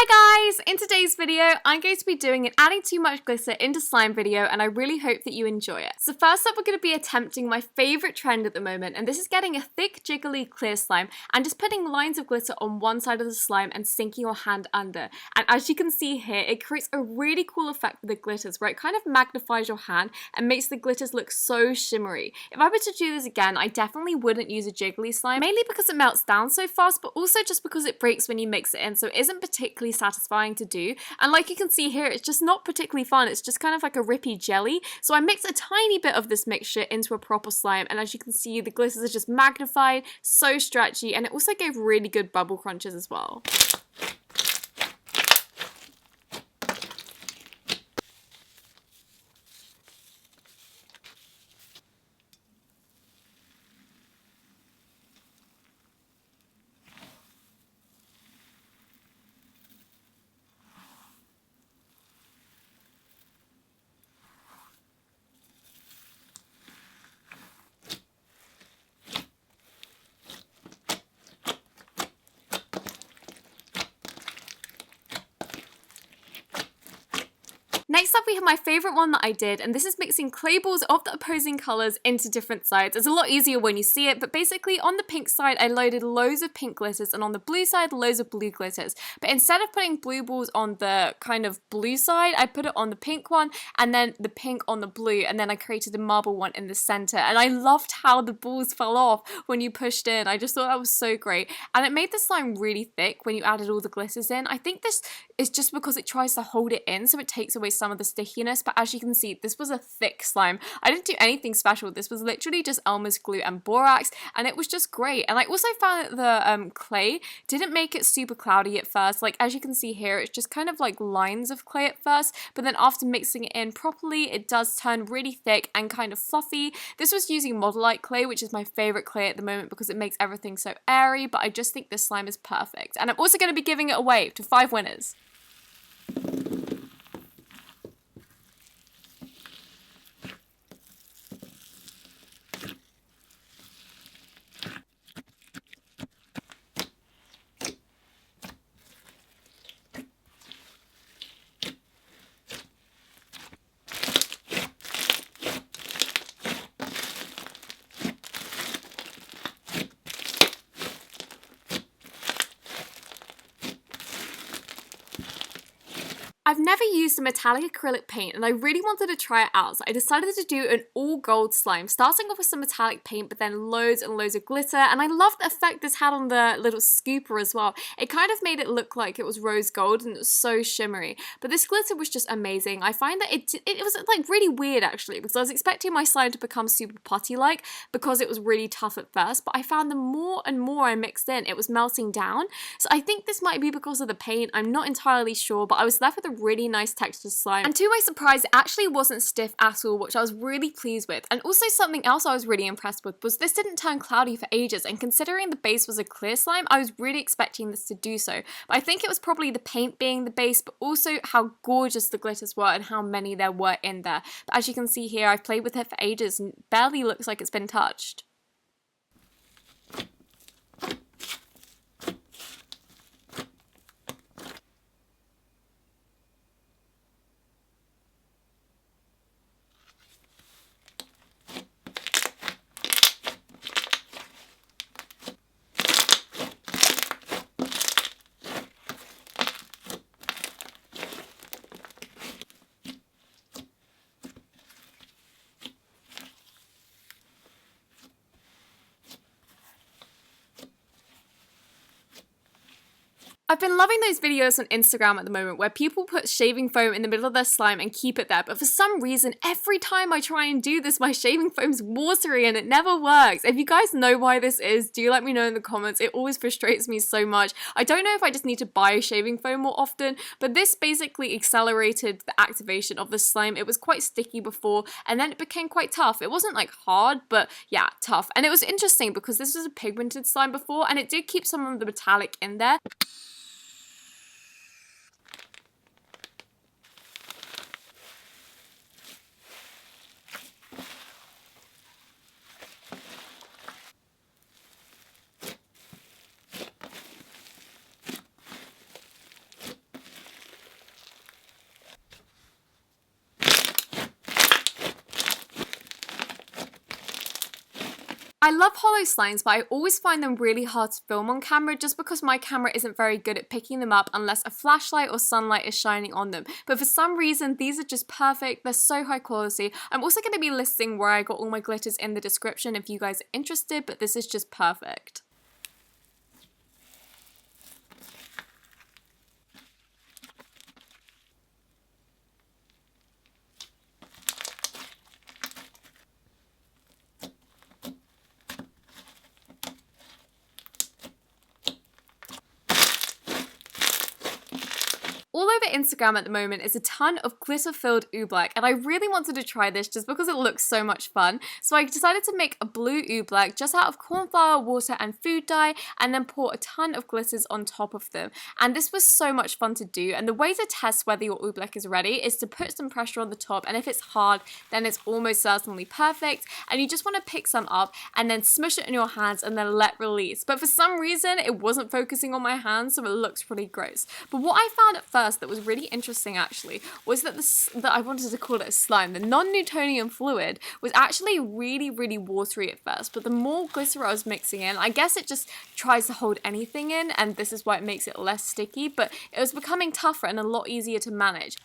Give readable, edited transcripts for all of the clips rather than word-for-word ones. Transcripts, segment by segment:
Hi guys! In today's video, I'm going to be doing an adding too much glitter into slime video, and I really hope that you enjoy it. So first up, we're going to be attempting my favourite trend at the moment, and this is getting a thick, jiggly, clear slime and just putting lines of glitter on one side of the slime and sinking your hand under. And as you can see here, it creates a really cool effect with the glitters where it kind of magnifies your hand and makes the glitters look so shimmery. If I were to do this again, I definitely wouldn't use a jiggly slime, mainly because it melts down so fast, but also just because it breaks when you mix it in, so it isn't particularly satisfying to do. And like you can see here, it's just not particularly fun. It's just kind of like a rippy jelly. So I mixed a tiny bit of this mixture into a proper slime, and as you can see, the glitters are just magnified, so stretchy, and it also gave really good bubble crunches as well. Next up, we have my favourite one that I did, and this is mixing clay balls of the opposing colours into different sides. It's a lot easier when you see it, but basically on the pink side, I loaded loads of pink glitters, and on the blue side, loads of blue glitters. But instead of putting blue balls on the kind of blue side, I put it on the pink one, and then the pink on the blue, and then I created a marble one in the centre. And I loved how the balls fell off when you pushed in. I just thought that was so great. And it made the slime really thick when you added all the glitters in. I think this is just because it tries to hold it in, so it takes away some of the stickiness, but as you can see, this was a thick slime. I didn't do anything special. This was literally just Elmer's glue and borax, and it was just great. And I also found that the clay didn't make it super cloudy at first. Like as you can see here, it's just kind of like lines of clay at first, but then after mixing it in properly, it does turn really thick and kind of fluffy. This was using Modelite clay, which is my favorite clay at the moment because it makes everything so airy, but I just think this slime is perfect. And I'm also going to be giving it away to 5 winners. I've never used a metallic acrylic paint, and I really wanted to try it out, so I decided to do an all gold slime, starting off with some metallic paint, but then loads and loads of glitter. And I loved the effect this had on the little scooper as well. It kind of made it look like it was rose gold, and it was so shimmery. But this glitter was just amazing. I find that it was like really weird actually, because I was expecting my slime to become super putty-like because it was really tough at first, but I found the more and more I mixed in, it was melting down. So I think this might be because of the paint. I'm not entirely sure, but I was left with a really nice textured slime, and to my surprise, it actually wasn't stiff at all, which I was really pleased with. And also something else I was really impressed with was this didn't turn cloudy for ages, and considering the base was a clear slime, I was really expecting this to do so. But I think it was probably the paint being the base, but also how gorgeous the glitters were and how many there were in there. But as you can see here, I've played with it for ages and it barely looks like it's been touched. I've been loving those videos on Instagram at the moment where people put shaving foam in the middle of their slime and keep it there, but for some reason, every time I try and do this, my shaving foam's watery and it never works. If you guys know why this is, do let me know in the comments. It always frustrates me so much. I don't know if I just need to buy shaving foam more often, but this basically accelerated the activation of the slime. It was quite sticky before, and then it became quite tough. It wasn't like hard, but yeah, tough. And it was interesting because this was a pigmented slime before, and it did keep some of the metallic in there. I love hollow slimes, but I always find them really hard to film on camera just because my camera isn't very good at picking them up unless a flashlight or sunlight is shining on them. But for some reason, these are just perfect. They're so high quality. I'm also going to be listing where I got all my glitters in the description if you guys are interested, but this is just perfect. All over Instagram at the moment is a ton of glitter-filled oobleck, and I really wanted to try this just because it looks so much fun. So I decided to make a blue oobleck just out of corn flour, water, and food dye, and then pour a ton of glitters on top of them. And this was so much fun to do, and the way to test whether your oobleck is ready is to put some pressure on the top, and if it's hard, then it's almost certainly perfect, and you just want to pick some up and then smush it in your hands and then let release. But for some reason, it wasn't focusing on my hands, so it looks pretty gross. But what I found at first that was really interesting actually was that I wanted to call it a slime, the non-Newtonian fluid, was actually really watery at first, but the more glitter I was mixing in, I guess it just tries to hold anything in, and this is why it makes it less sticky, but it was becoming tougher and a lot easier to manage.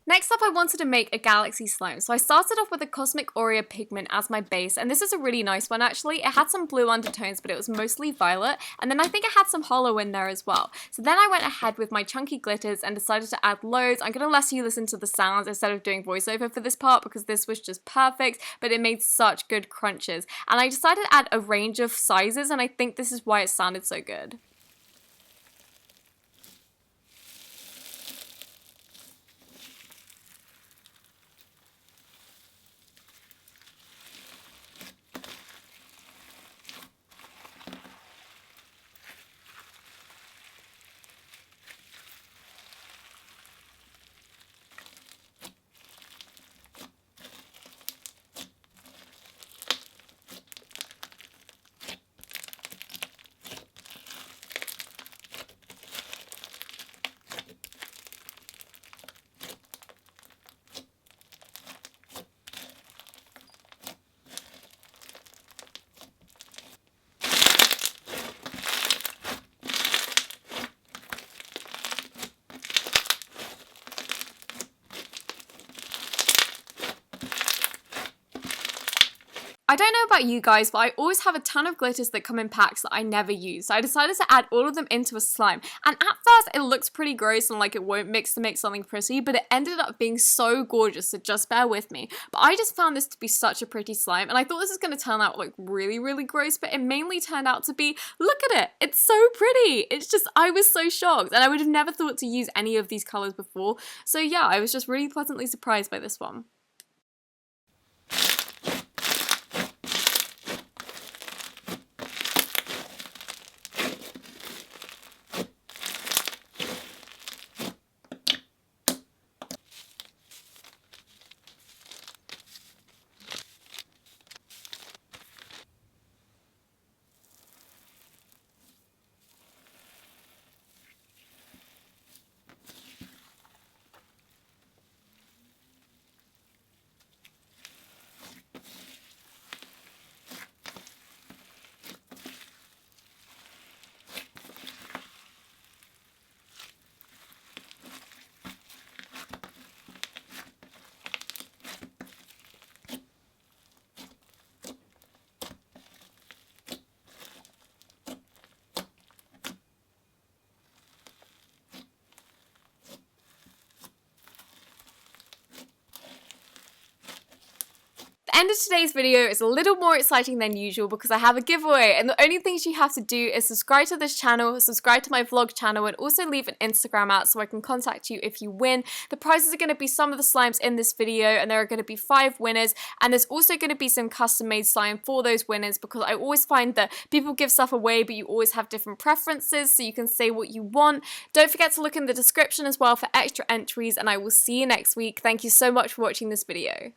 Next up, I wanted to make a galaxy slime, so I started off with a Cosmic Aurea pigment as my base, and this is a really nice one actually. It had some blue undertones, but it was mostly violet, and then I think it had some hollow in there as well. So then I went ahead with my chunky glitters and decided to add loads. I'm going to let you listen to the sounds instead of doing voiceover for this part because this was just perfect, but it made such good crunches. And I decided to add a range of sizes, and I think this is why it sounded so good. I don't know about you guys, but I always have a ton of glitters that come in packs that I never use, so I decided to add all of them into a slime. And at first it looks pretty gross and like it won't mix to make something pretty, but it ended up being so gorgeous, so just bear with me. But I just found this to be such a pretty slime, and I thought this was going to turn out like really gross, but it mainly turned out to be, look at it, it's so pretty. It's just, I was so shocked, and I would have never thought to use any of these colors before. So yeah, I was just really pleasantly surprised by this one. end of today's video is a little more exciting than usual because I have a giveaway, and the only things you have to do is subscribe to this channel, subscribe to my vlog channel, and also leave an Instagram out so I can contact you if you win. The prizes are going to be some of the slimes in this video, and there are going to be 5 winners, and there's also going to be some custom made slime for those winners because I always find that people give stuff away but you always have different preferences, so you can say what you want. Don't forget to look in the description as well for extra entries, and I will see you next week. Thank you so much for watching this video.